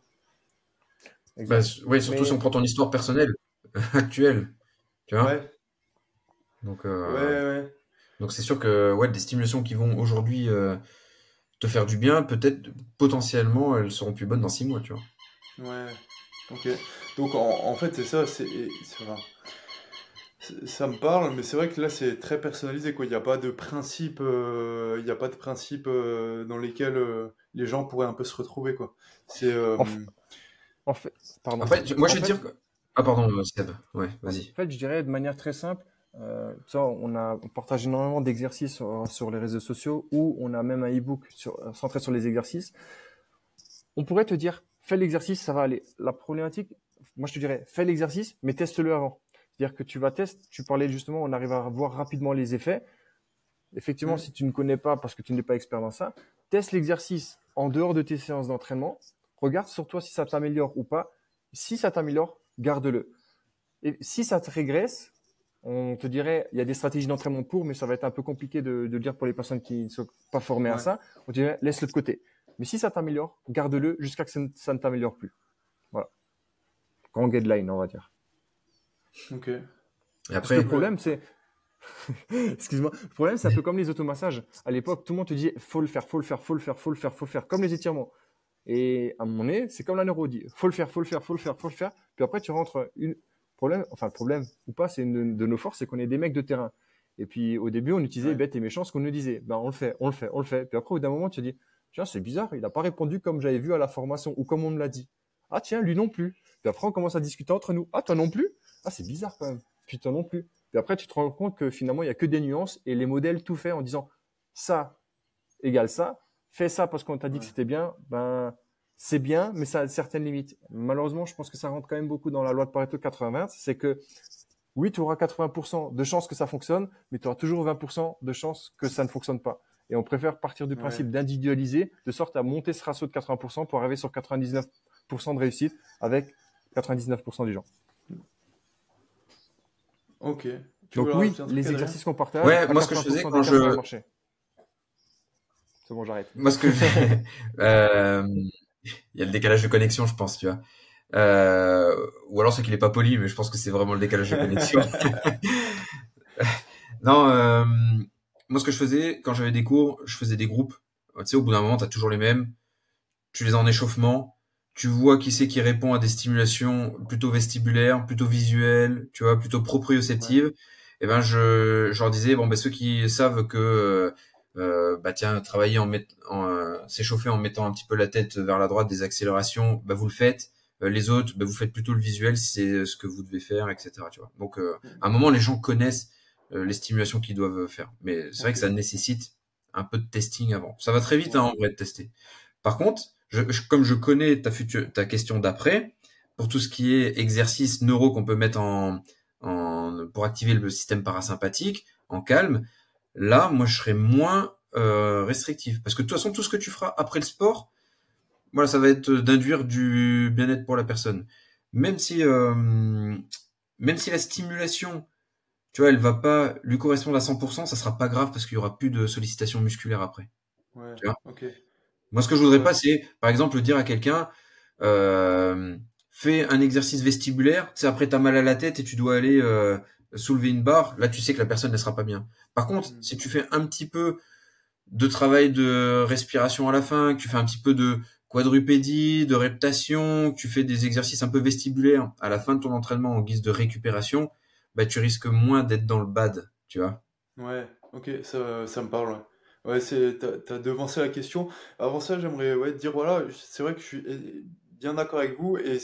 Bah, oui, surtout si on prend ton histoire personnelle actuelle, tu vois. Ouais. Donc, ouais. Donc c'est sûr que des stimulations qui vont aujourd'hui te faire du bien, peut-être potentiellement elles seront plus bonnes dans 6 mois, tu vois. Ouais. Ok. Donc en fait c'est ça, ça me parle, mais c'est vrai que là c'est très personnalisé, quoi. Il n'y a pas de principe, dans lesquels les gens pourraient un peu se retrouver, quoi. C'est. En fait, pardon. En fait, moi je vais te dire que... Ah pardon, Seb. Ouais, vas-y. En fait, je dirais de manière très simple. On partage énormément d'exercices sur les réseaux sociaux ou on a même un e-book centré sur les exercices. On pourrait te dire, fais l'exercice, ça va aller. La problématique, moi je te dirais, fais l'exercice, mais teste-le avant. C'est-à-dire que tu vas tester, tu parlais justement, on arrive à voir rapidement les effets. Effectivement, si tu ne connais pas parce que tu n'es pas expert dans ça, teste l'exercice en dehors de tes séances d'entraînement. Regarde sur toi si ça t'améliore ou pas. Si ça t'améliore, garde-le. Et si ça te régresse, on te dirait, il y a des stratégies d'entraînement pour, mais ça va être un peu compliqué de le dire pour les personnes qui ne sont pas formées à ça. On te dirait, laisse-le de côté. Mais si ça t'améliore, garde-le jusqu'à que ça ne t'améliore plus. Voilà. Grand guideline, on va dire. Ok. Et après, le problème, c'est... Excuse-moi. Le problème, c'est un peu comme les automassages. À l'époque, tout le monde te dit, faut le faire. Comme les étirements. Et à un moment donné, c'est comme la neuro dit. Faut le faire. Puis après, tu rentres le problème ou pas, c'est une de nos forces, c'est qu'on est des mecs de terrain. Et puis, au début, on utilisait bête et méchant ce qu'on nous disait. Ben, on le fait. Puis après, au bout d'un moment, tu te dis, tiens, c'est bizarre, il n'a pas répondu comme j'avais vu à la formation ou comme on me l'a dit. Ah, tiens, lui non plus. Puis après, on commence à discuter entre nous. Ah, toi non plus? Ah, c'est bizarre quand même. Puis toi non plus. Puis après, tu te rends compte que finalement, il n'y a que des nuances et les modèles tout fait en disant ça égale ça. Fais ça parce qu'on t'a dit que c'était bien. Ben, c'est bien, mais ça a certaines limites. Malheureusement, je pense que ça rentre quand même beaucoup dans la loi de Pareto 80-20. C'est que oui, tu auras 80% de chances que ça fonctionne, mais tu auras toujours 20% de chances que ça ne fonctionne pas. Et on préfère partir du principe d'individualiser, de sorte à monter ce ratio de 80% pour arriver sur 99% de réussite avec 99% des gens. Ok, Tu Donc veux oui, rajouter un truc, les Adrien? exercices qu'on partage, Ouais, à moi ce que je faisais 80% quand des cas, ça va je, marcher. C'est bon, j'arrête. moi ce que je, euh, il y a le décalage de connexion, je pense, tu vois. Ou alors c'est qu'il est pas poli, mais je pense que c'est vraiment le décalage de connexion. Non, moi ce que je faisais quand j'avais des cours, je faisais des groupes. Tu sais, au bout d'un moment, t'as toujours les mêmes. Tu les as en échauffement. Tu vois qui c'est qui répond à des stimulations plutôt vestibulaires, plutôt visuelles, tu vois, plutôt Ouais, proprioceptives. Et ben je leur disais bon ben ceux qui savent que bah tiens travailler s'échauffer en mettant un petit peu la tête vers la droite des accélérations, bah vous le faites. Les autres, bah vous faites plutôt le visuel si c'est ce que vous devez faire, etc. Tu vois. Donc à un moment les gens connaissent les stimulations qu'ils doivent faire. Mais c'est vrai que ok. ça nécessite un peu de testing avant. Ça va très vite hein, Ouais, en vrai de tester. Par contre, comme je connais ta question d'après, pour tout ce qui est exercice neuro qu'on peut mettre pour activer le système parasympathique en calme, là, moi, je serais moins restrictif. Parce que de toute façon, tout ce que tu feras après le sport, voilà, ça va être d'induire du bien-être pour la personne. Même si, euh, même si la stimulation, tu vois, elle va pas lui correspondre à 100%, ça sera pas grave parce qu'il y aura plus de sollicitation musculaire après. ouais, Tu vois. ok. Moi, ce que je voudrais Ouais, pas, c'est, par exemple, dire à quelqu'un, euh, fais un exercice vestibulaire, c'est après t'as mal à la tête et tu dois aller soulever une barre. Là, tu sais que la personne ne sera pas bien. Par contre, hmm, si tu fais un petit peu de travail de respiration à la fin, que tu fais un petit peu de quadrupédie, de reptation, que tu fais des exercices un peu vestibulaires à la fin de ton entraînement en guise de récupération, bah, tu risques moins d'être dans le bad, tu vois. ouais, ok, ça me parle. Ouais, ouais, t'as devancé la question. Avant ça, j'aimerais ouais, te dire, voilà, c'est vrai que je suis bien d'accord avec vous, et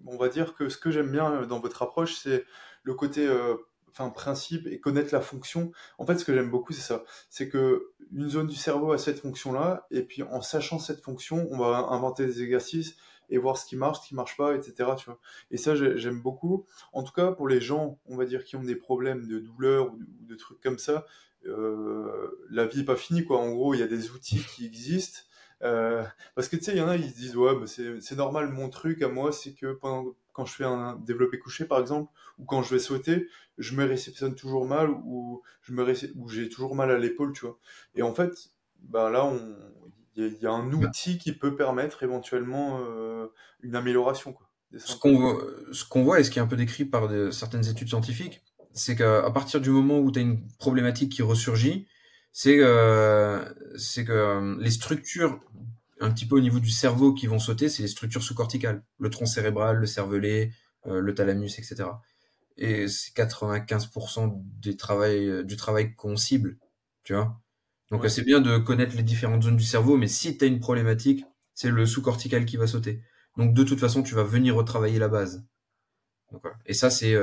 on va dire que ce que j'aime bien dans votre approche, c'est le côté, enfin, principe et connaître la fonction. En fait, ce que j'aime beaucoup, c'est ça. C'est que une zone du cerveau a cette fonction-là, et puis en sachant cette fonction, on va inventer des exercices et voir ce qui marche pas, etc. Tu vois. Et ça, j'aime beaucoup. En tout cas, pour les gens, on va dire, qui ont des problèmes de douleur ou de trucs comme ça, la vie est pas finie, quoi. En gros, il y a des outils qui existent. Euh, Parce que tu sais, il y en a, ils se disent, ouais, bah, c'est normal, mon truc à moi, c'est que quand je fais un développé couché, par exemple, ou quand je vais sauter, je me réceptionne toujours mal, ou j'ai toujours mal à l'épaule, tu vois. Et en fait, bah là, il y a un outil qui peut permettre éventuellement une amélioration, quoi. C'est ce sympa, qu'on quoi. voit, ce qu'on voit et ce qui est un peu décrit par certaines études scientifiques, c'est qu'à partir du moment où tu as une problématique qui ressurgit, c'est que les structures un petit peu au niveau du cerveau qui vont sauter, c'est les structures sous-corticales, le tronc cérébral, le cervelet, le thalamus, etc. Et c'est 95% du travail qu'on cible, tu vois. Donc Ouais, c'est bien de connaître les différentes zones du cerveau, mais si tu as une problématique, c'est le sous-cortical qui va sauter. Donc de toute façon, tu vas venir retravailler la base. Donc, voilà. Et ça, c'est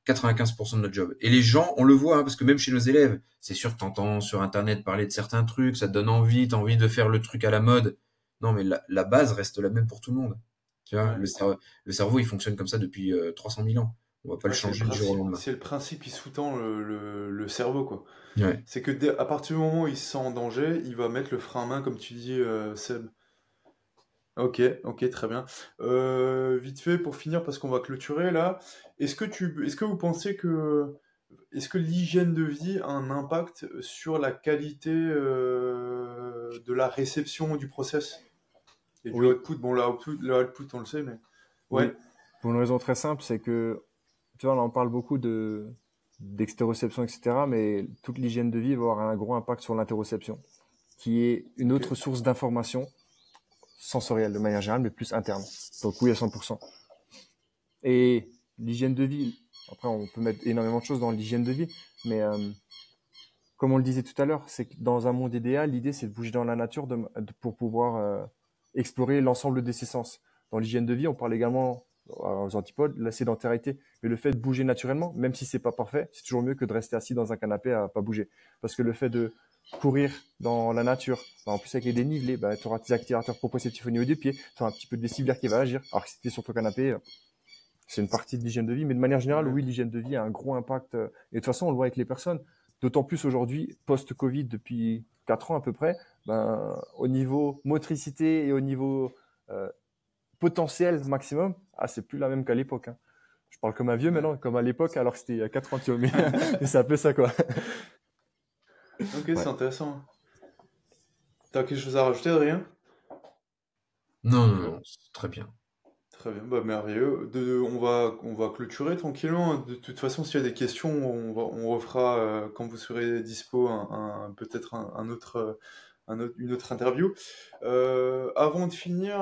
95% de notre job. Et les gens, on le voit, hein, parce que même chez nos élèves, c'est sûr que t'entends sur Internet parler de certains trucs, ça te donne envie, t'as envie de faire le truc à la mode. Non, mais la base reste la même pour tout le monde. Tu vois, ouais. le cerveau, il fonctionne comme ça depuis 300 000 ans. On va pas le Ouais, changer du jour au lendemain. c'est le principe qui sous-tend le cerveau, quoi. Ouais. C'est que à partir du moment où il se sent en danger, il va mettre le frein à main, comme tu dis, Seb. Ok, ok, très bien. Vite fait, pour finir, parce qu'on va clôturer là, est-ce que vous pensez est-ce que l'hygiène de vie a un impact sur la qualité de la réception du process et du Oui, output? Bon, le output, on le sait, mais ouais, oui. Pour une raison très simple, c'est que, tu vois, là, on parle beaucoup d'extéroception, etc., mais toute l'hygiène de vie va avoir un gros impact sur l'interoception, qui est une ok, autre source d'information sensorielle de manière générale, mais plus interne. Donc oui, à 100%. Et l'hygiène de vie, après, on peut mettre énormément de choses dans l'hygiène de vie, mais comme on le disait tout à l'heure, c'est que dans un monde idéal, l'idée, c'est de bouger dans la nature pour pouvoir explorer l'ensemble de ses sens. Dans l'hygiène de vie, on parle également aux antipodes, la sédentarité. Mais le fait de bouger naturellement, même si c'est pas parfait, c'est toujours mieux que de rester assis dans un canapé à pas bouger. Parce que le fait de courir dans la nature, bah, en plus avec les dénivelés, bah, tu auras tes activateurs proprioceptifs au niveau des pieds, tu auras un petit peu de vestibulaire qui va agir. Alors que si tu es sur ton canapé, c'est une partie de l'hygiène de vie. Mais de manière générale, ouais, oui, l'hygiène de vie a un gros impact. Et de toute façon, on le voit avec les personnes. D'autant plus aujourd'hui, post-Covid, depuis 4 ans à peu près, ben, au niveau motricité et au niveau euh, potentiel maximum, ah, c'est plus la même qu'à l'époque. Hein. Je parle comme un vieux maintenant, comme à l'époque, alors que c'était il y a 4 ans, tu vois, mais mais c'est un peu ça, quoi. Ok, Ouais. c'est intéressant. T'as quelque chose à rajouter, Adrien? Non, non, non, c'est très bien. Très bien, bah merveilleux. On va clôturer tranquillement. De toute façon, s'il y a des questions, on refera quand vous serez dispo peut-être une autre interview. Avant de finir,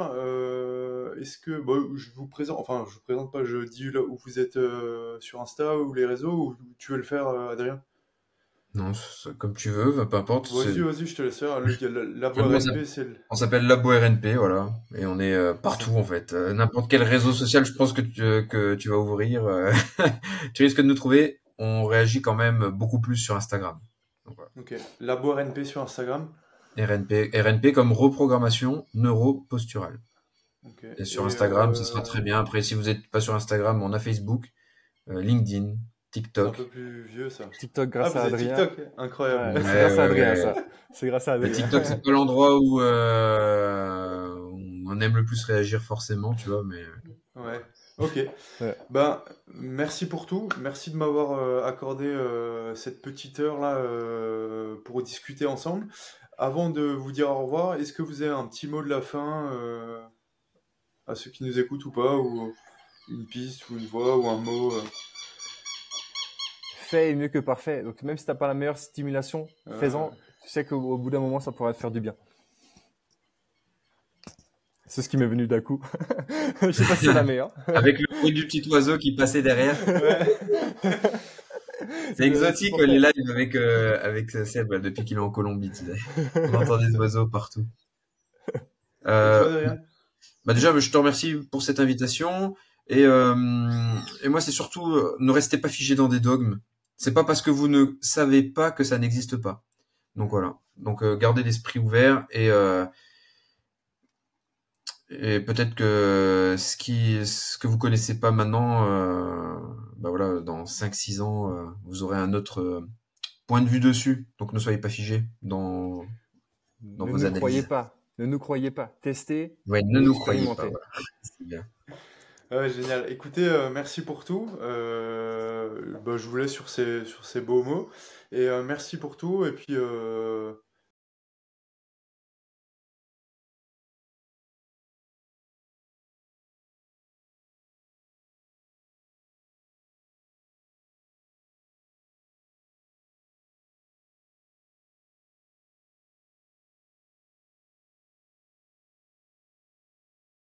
est-ce que bah, je vous présente pas, je dis là où vous êtes sur Insta ou les réseaux, ou tu veux le faire, Adrien? Non, comme tu veux, peu importe. Vas-y, je te laisse faire. Labo Moi, RNP, c'est le... on s'appelle Labo RNP, voilà, et on est partout en fait. N'importe quel réseau social, je pense que tu vas ouvrir, tu risques de nous trouver. On réagit quand même beaucoup plus sur Instagram. Donc, voilà. Ok, Labo RNP sur Instagram. RNP comme reprogrammation neuroposturale. Ok. Et Et sur Instagram, ce sera très bien. Après, si vous n'êtes pas sur Instagram, on a Facebook, LinkedIn, c'est un peu TikTok. plus vieux ça. TikTok Ah, grâce vous à avez Adrien. TikTok, incroyable. Ouais, c'est Ouais, grâce à ouais, Adrien, ouais. ça. C'est grâce à Mais Adrien. TikTok, c'est pas l'endroit où on aime le plus réagir forcément, tu vois, mais Ouais, ok. Ouais. Ben, merci pour tout. Merci de m'avoir accordé cette petite heure là pour discuter ensemble. Avant de vous dire au revoir, est-ce que vous avez un petit mot de la fin à ceux qui nous écoutent ou pas, ou une piste, ou une voix, ou un mot Fait est mieux que parfait. Donc, même si t'as pas la meilleure stimulation, euh, fais-en. Tu sais qu'au bout d'un moment, ça pourra te faire du bien. C'est ce qui m'est venu d'un coup. Je sais pas si c'est la meilleure. avec le bruit du petit oiseau qui passait derrière. Ouais. C'est exotique pour les ça. lives avec Seb depuis qu'il est en Colombie, tu sais. On entend des oiseaux partout. Et Euh, toi, Adrien? Bah déjà, je te remercie pour cette invitation. Et moi, c'est surtout, ne restez pas figés dans des dogmes. C'est pas parce que vous ne savez pas que ça n'existe pas. Donc voilà. Donc gardez l'esprit ouvert et peut-être que ce que vous connaissez pas maintenant, bah voilà, dans 5 6 ans, vous aurez un autre point de vue dessus. Donc ne soyez pas figés dans Ne vos nous croyez analyses. pas. Ne nous croyez pas. Testez Ouais, ne et nous croyez pas. expérimentez. Voilà. C'est bien. Ouais, génial. Écoutez, merci pour tout. Bah, je vous laisse sur ces beaux mots. Et merci pour tout. Et puis,